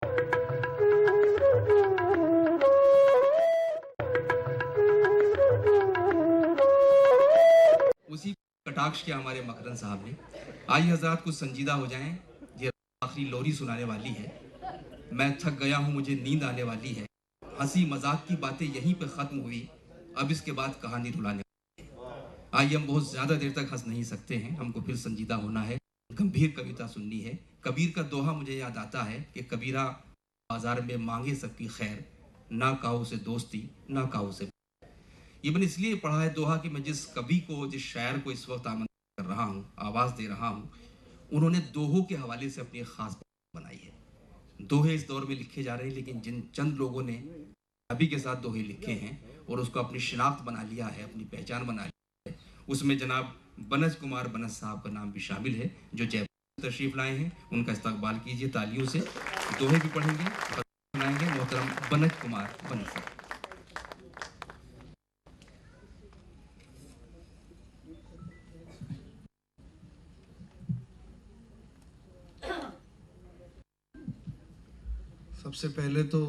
उसी कटाक्ष किया हमारे मकरंद साहब ने। आइए हजरात कुछ संजीदा हो जाएं। ये आखिरी लोरी सुनाने वाली है। मैं थक गया हूँ, मुझे नींद आने वाली है। हंसी मजाक की बातें यहीं पे खत्म हुई, अब इसके बाद कहानी रुलाने वाली है। आइए हम बहुत ज्यादा देर तक हंस नहीं सकते हैं, हमको फिर संजीदा होना है, गंभीर कविता सुननी है। कबीर का दोहा मुझे याद आता है कि कबीरा बाजार में मांगे सबकी खैर, ना काऊ से दोस्ती ना काऊ से। ये मैंने इसलिए पढ़ा है दोहा कि मैं जिस कवि को, जिस शायर को इस वक्त आमंत्रित कर रहा हूँ, आवाज़ दे रहा हूँ, उन्होंने दोहों के हवाले से अपनी एक खास बनाई है। दोहे इस दौर में लिखे जा रहे हैं, लेकिन जिन चंद लोगों ने अभी के साथ दोहे लिखे हैं और उसको अपनी शिनाख्त बना लिया है, अपनी पहचान बना ली है, उसमें जनाब बनज कुमार बनज साहब का नाम भी शामिल है, जो जयपुर तशरीफ लाए हैं। उनका इस्तकबाल कीजिए तालियों से। दोहे भी पढ़ेंगे और सुनाएंगे मोहतरम बनज कुमार बनज साहब। सबसे पहले तो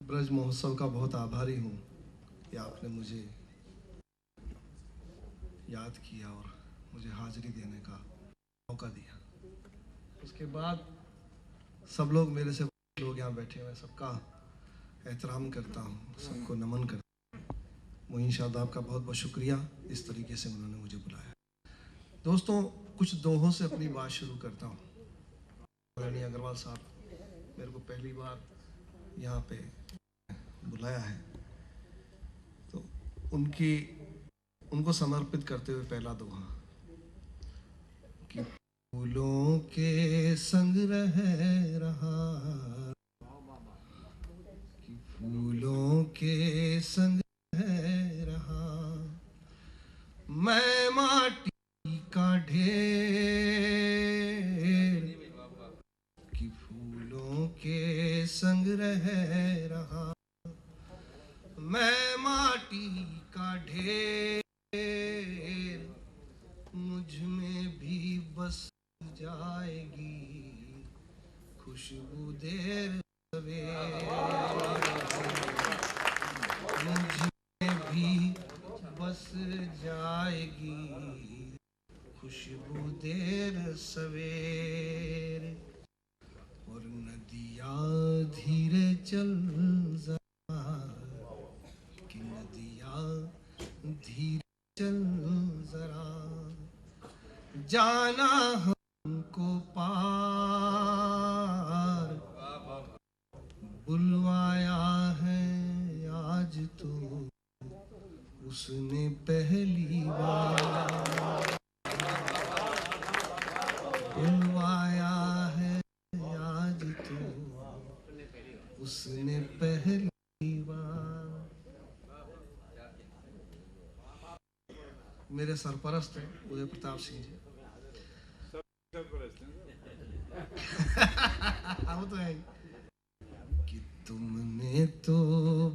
ब्रज महोत्सव का बहुत आभारी हूँ कि आपने मुझे याद किया और मुझे हाजिरी देने का मौका दिया। उसके बाद सब लोग, मेरे से लोग यहाँ बैठे हुए, सबका एहतराम करता हूँ, सबको नमन करता हूँ। मोइन शादाब का बहुत बहुत शुक्रिया, इस तरीके से उन्होंने मुझे बुलाया। दोस्तों, कुछ दोहों से अपनी बात शुरू करता हूँ। रानी अग्रवाल साहब मेरे को पहली बार यहाँ पे बुलाया है, तो उनको समर्पित करते हुए पहला दोहा कि फूलों के संग रह रहा, कि फूलों के संग रह रहा, मैं माटी का ढेर, कि फूलों के संग रह रहा, मैं माटी का ढेर, मुझ में भी बस जाएगी खुशबू देर सवेर, मुझ में भी बस जाएगी खुशबू देर सवेर। और नदियाँ धीरे चल जरा, कि नदियाँ धीरे चल जरा, जाना हमको पार, बुलवाया है आज तो उसने पहली बार, बुलवाया है आज तो उसने पहली बार। मेरे सरपरस्त हैं उदय प्रताप सिंह जी। वो तो है कि तुमने तो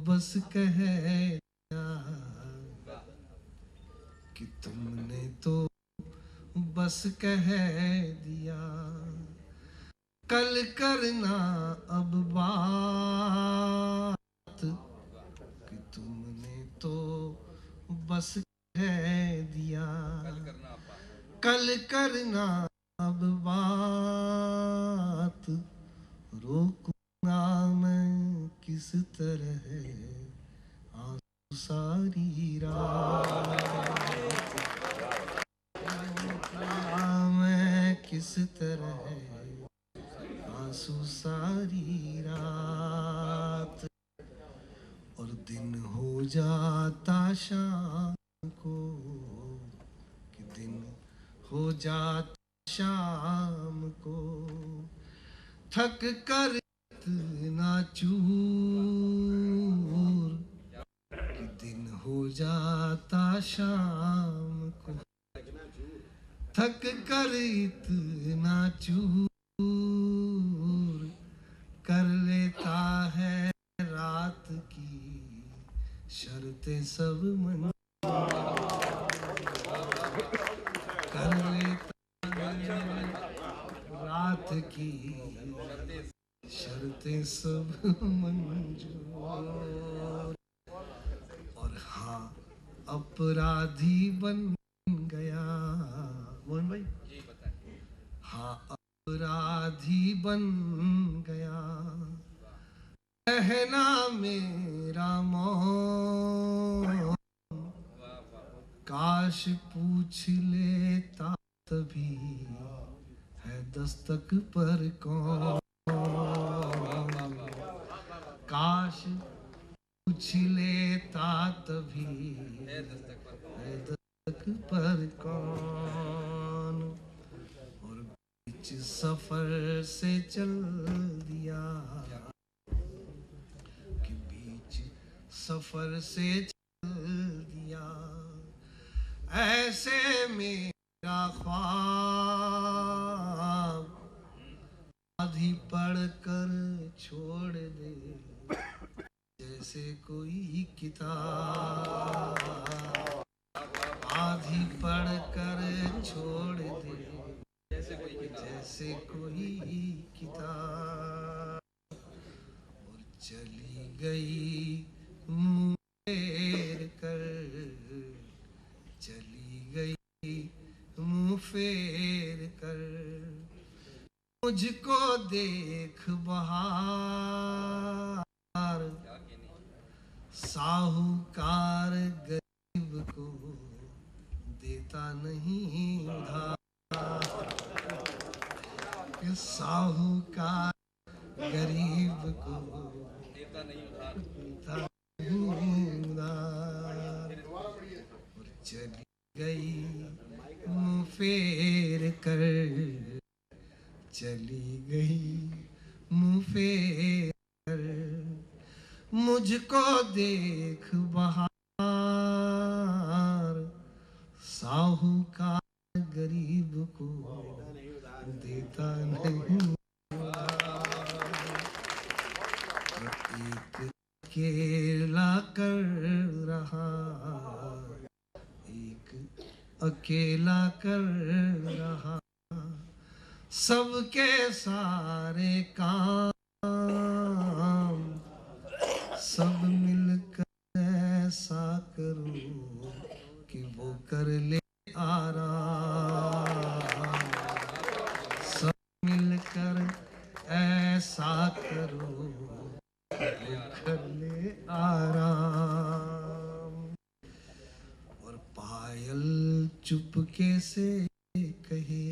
बस कह दिया, कि तुमने तो बस कह दिया, कल करना अब बात, कि तुमने तो बस कह दिया, कल करना अब बात, रोकूंगा मैं किस तरह आंसू सारी रात, मैं किस तरह आंसू सारी रात। और दिन हो जाता शाम को, कि दिन हो जाता शाम को, थक कर इतना चूर, कि दिन हो जाता शाम को, थक कर इतना चूर, कर लेता है रात की शर्तें सब मन, कर लेता है रात की करते सब मंजूर। और हाँ अपराधी बन गया मोहन भाई, हाँ अपराधी बन गया, कहना मेरा मौन, काश पूछ लेता तभी है दस्तक पर कौन, काश पूछ लेता तभी है दस्तक पर कौन। और बीच सफर से चल दिया, कि बीच सफर से चल दिया, ऐसे मेरा ख्वाब आधी पढ़ कर छोड़ दे, जैसे कोई किताब आधी पढ़ कर छोड़ दे, जैसे कोई किताब। और चली गई मुँह फेर कर, चली गई मुँह फेर कर, मुझको देख बहार, साहूकार गरीब को देता नहीं उधार, साहूकार गरीब को देता नहीं उधार। और चली गई मुँह फेर कर, चली गई मुँह फेर कर, मुझको देख बहार, साहूकार गरीब को देता नहीं। एक अकेला कर रहा, एक अकेला कर रहा, सबके सारे काम, सब मिलकर ऐसा करो कि वो कर ले आराम, सब मिलकर ऐसा करो वो कर ले आराम। और पायल चुपके से कहे,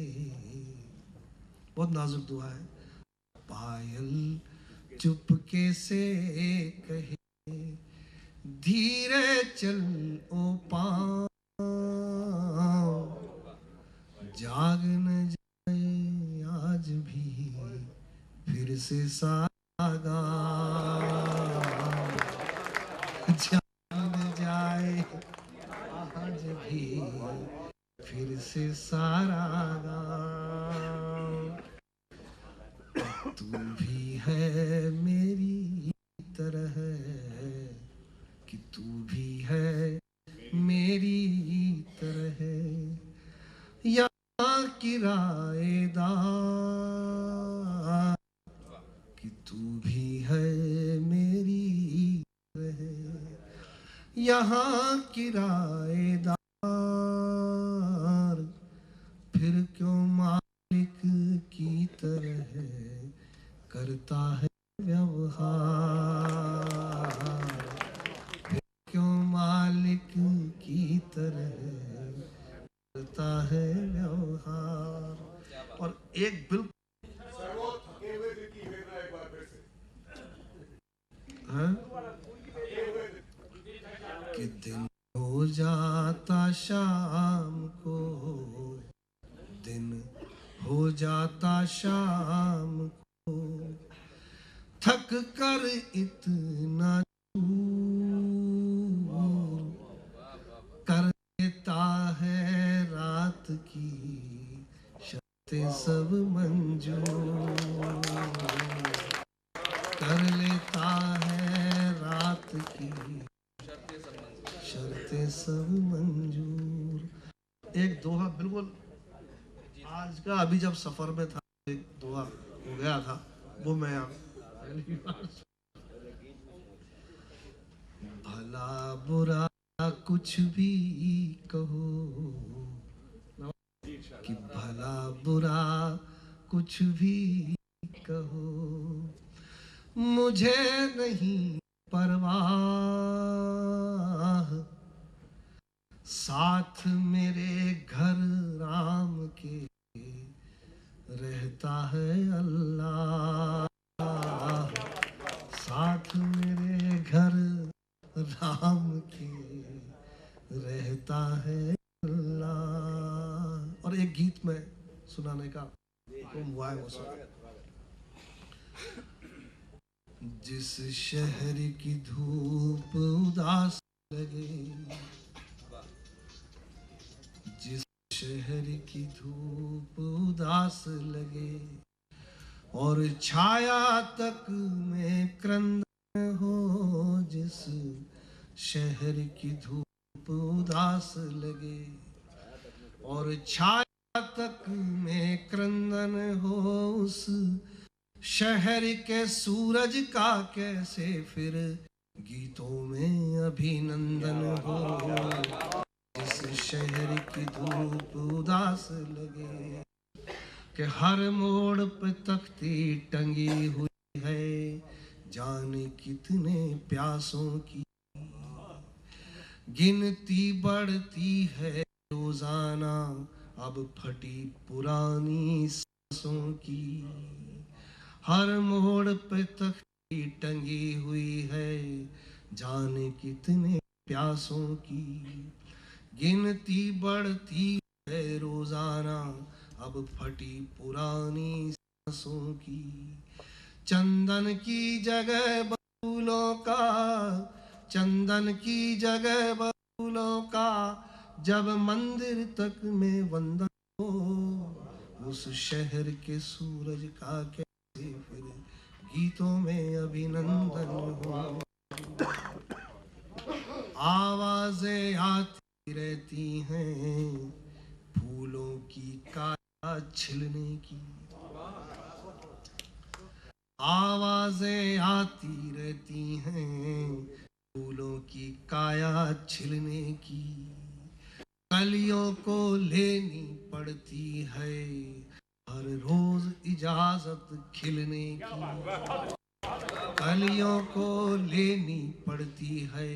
बहुत नाजुक दुआ है, पायल चुपके से कहे, धीरे चल ओ पाँव, जाग न जाए आज भी फिर से सागा, जाग न जाए आज भी फिर से सारा गाँव। तू भी है मेरी तरह, कि तू भी है मेरी तरह, यहाँ किराएदार, कि तू भी है मेरी तरह, यहाँ किराएदार, फिर क्यों मालिक की तरह करता है व्यवहार, फिर क्यों मालिक की तरह करता है व्यवहार। और एक बिल्कुल कि दिन हो जाता शाम को, दिन हो जाता शाम को, थक कर इतना कर देता है रात की शर्तें सब मंजूर, कर लेता है रात की शर्तें सब मंजूर। एक दोहा बिल्कुल आज का, अभी जब सफर में था एक दोहा हो गया था, वो मैं पहली बार भला बुरा कुछ भी कहो कि भला बुरा कुछ भी कहो, मुझे नहीं परवाह, साथ मेरे घर राम के रहता है अल्लाह, साथ मेरे घर राम के रहता है अल्लाह। और एक गीत में सुनाने का हुआ है वो सब। जिस शहर की धूप उदास लगे, जिस शहर की धूप उदास लगे, और छाया तक में क्रंदन हो, जिस शहर की धूप उदास लगे, और छाया तक में क्रंदन हो, उस शहर के सूरज का कैसे फिर गीतों में अभिनंदन हो। जिस शहर की धूप उदास लगे, कि हर मोड़ पे तख्ती टंगी हुई है, जाने कितने प्यासों की, गिनती बढ़ती है रोजाना, अब फटी पुरानी सांसों की। हर मोड़ पे तख्ती टंगी हुई है, जाने कितने प्यासों की, गिनती बढ़ती है रोजाना, अब फटी पुरानी सांसों की। चंदन की जगह बबूलों का, चंदन की जगह बबूलों का, जब मंदिर तक में वंदन हो, उस शहर के सूरज का कैसे फिर गीतों में अभिनंदन हो। आवाजें आती रहती हैं फूलों की काया छिलने की, आवाजें आती रहती हैं फूलों की काया छिलने की। कलियों को लेनी पड़ती है हर रोज इजाजत खिलने की, कलियों को लेनी पड़ती है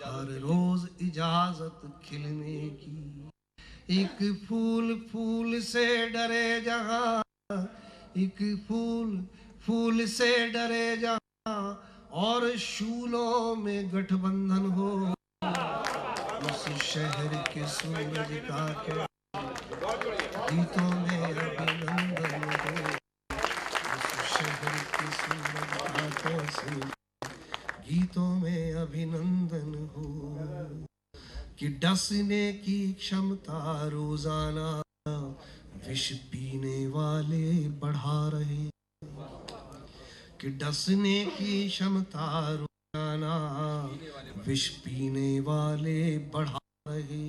हर रोज इजाजत खिलने की। एक फूल फूल से डरे जहाँ, एक फूल फूल से डरे जहाँ, और शूलों में गठबंधन हो, उस शहर के सूरज का क्या गीतों में अभिनंदन हो। उस शहर के सूरज का कैसे गीतों में अभिनंदन हो, कि डसने की क्षमता रोजाना विष पीने वाले बढ़ा रहे, कि डसने की क्षमता रोजाना विष पीने वाले बढ़ा रहे।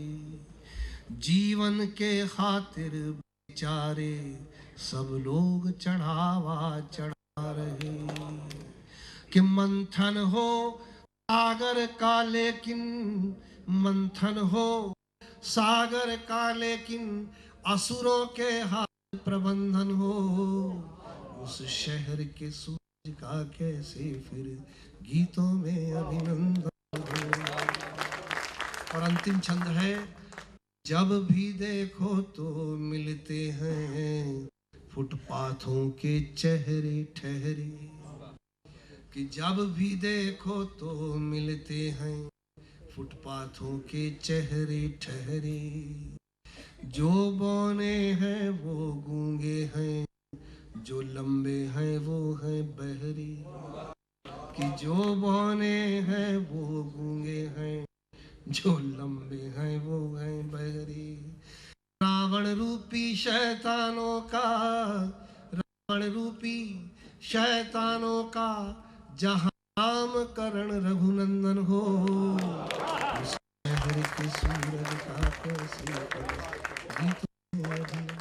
जीवन के खातिर बेचारे सब लोग चढ़ावा चढ़ा रहे, कि मंथन हो सागर का लेकिन, मंथन हो सागर का लेकिन, असुरों के हाथ प्रबंधन हो, उस शहर के सूरज का कैसे फिर गीतों में अभिनंदन हो। और अंतिम छंद है, जब भी देखो तो मिलते हैं फुटपाथों के चेहरे ठहरे, कि जब भी देखो तो मिलते हैं फुटपाथों के चेहरे ठहरे। जो बौने हैं वो गूंगे हैं, जो लंबे हैं वो हैं बहरे, कि जो बौने हैं वो गूंगे हैं, जो लंबे हैं वो हैं बहरे। रावण रूपी शैतानों का, रावण रूपी शैतानों का जहाँ नामकरण रघुनंदन हो, उस शहर के सूरज का कैसे गीतों में अभिनंदन।